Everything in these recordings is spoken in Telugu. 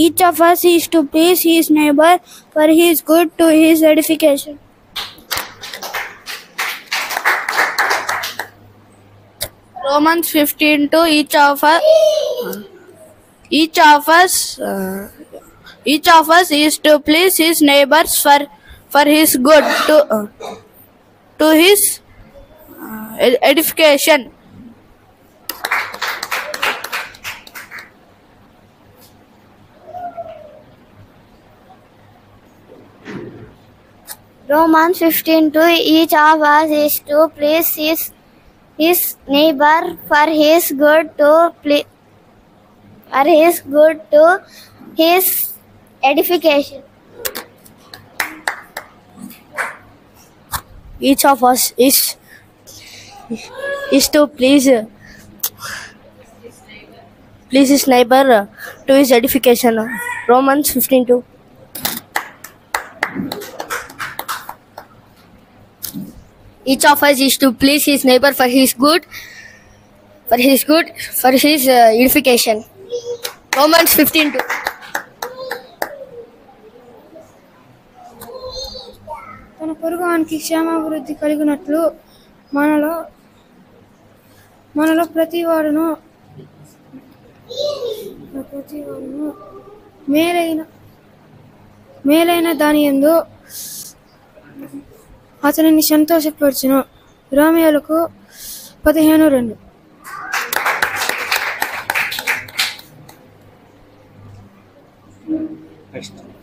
Each of us is to please his neighbor for his good to his edification. Romans 15:2 each of us is to please his neighbors for his good to his edification. Romans 15:2 each of us is to please his neighbor for his good to his edification. Each of us is to please his neighbor to his edification. Romans 15:2. Each of us is to please his neighbor for his good, for his edification. Romans 15:2. తన పొరుగువానికి క్షేమాభివృద్ధి కలిగినట్లు మనలో ప్రతివాడును మేలైన దాని యందు అతనిని సంతోషపరచును. రోమియోలకు 15:2.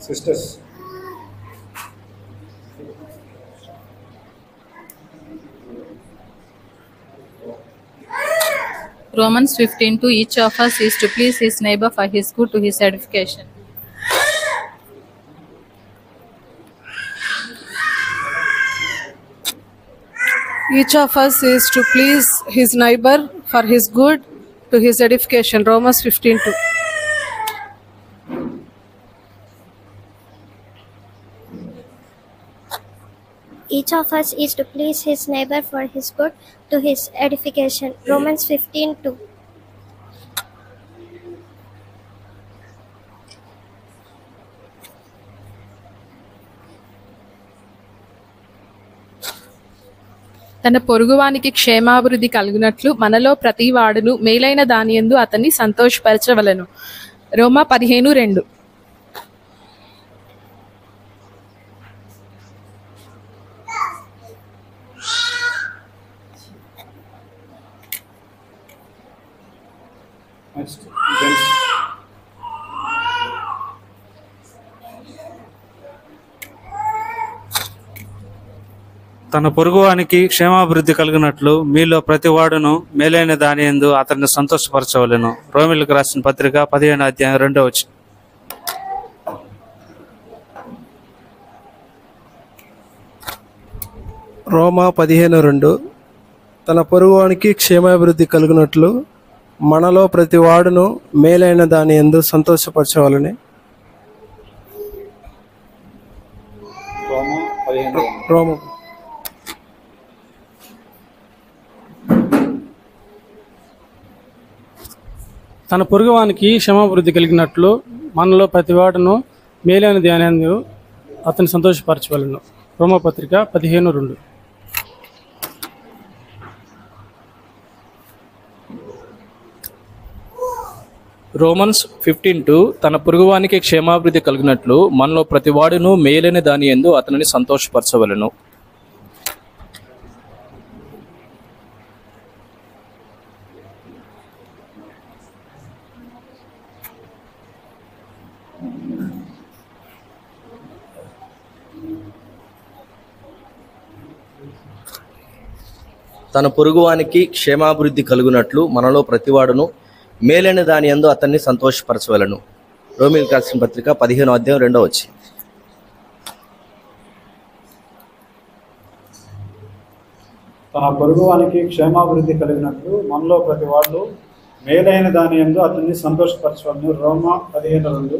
Sisters. Romans 15:2 each of us is to please his neighbor for his good to his edification. Each of us is to please his neighbor for his good to his edification. Romans 15:2. Each of us is to please his neighbor for his good to his edification. Romans 15:2. తన పొరుగువానికి క్షేమాభివృద్ధి కలుగునట్లు మనలో ప్రతి వాడును మేలైన దానియందు అతన్ని సంతోషపరచవలెను. రోమా 15:2. తన పొరుగువానికి క్షేమాభివృద్ధి కలిగినట్లు మీలో ప్రతివాడును మేలైన దాని యందు అతన్ని సంతోషపరచవలెను. రోమిలకు రాసిన పత్రిక 15:2. రోమా 15:2 తన పొరుగువానికి క్షేమాభివృద్ధి కలిగినట్లు మనలో ప్రతి వాడును మేలైన దాని యందు సంతోషపరచవాలని. రోమా తన పొరుగువానికి క్షమాభివృద్ధి కలిగినట్లు మనలో ప్రతివాడును మేలైన ధ్యానందు అతన్ని సంతోషపరచవలను. రోమపత్రిక 15:2. రోమన్స్ 15:2 తన పొరుగువానికి క్షేమాభివృద్ధి కలిగినట్లు మనలో ప్రతివాడును మేలైన దాని యందు అతనిని సంతోషపరచవలను. తన పొరుగువానికి క్షేమాభివృద్ధి కలుగునట్లు మనలో ప్రతివాడును మేలైన దాని యందు అతన్ని సంతోషపరచవలను. రోమీయులకు రాసిన పత్రిక 15:2. తన పొరుగువానికి క్షేమాభివృద్ధి కలిగినట్లు మనలో ప్రతివాడు మేలైన దాని యందు అతన్ని సంతోషపరచవలను. రోమా 15:2.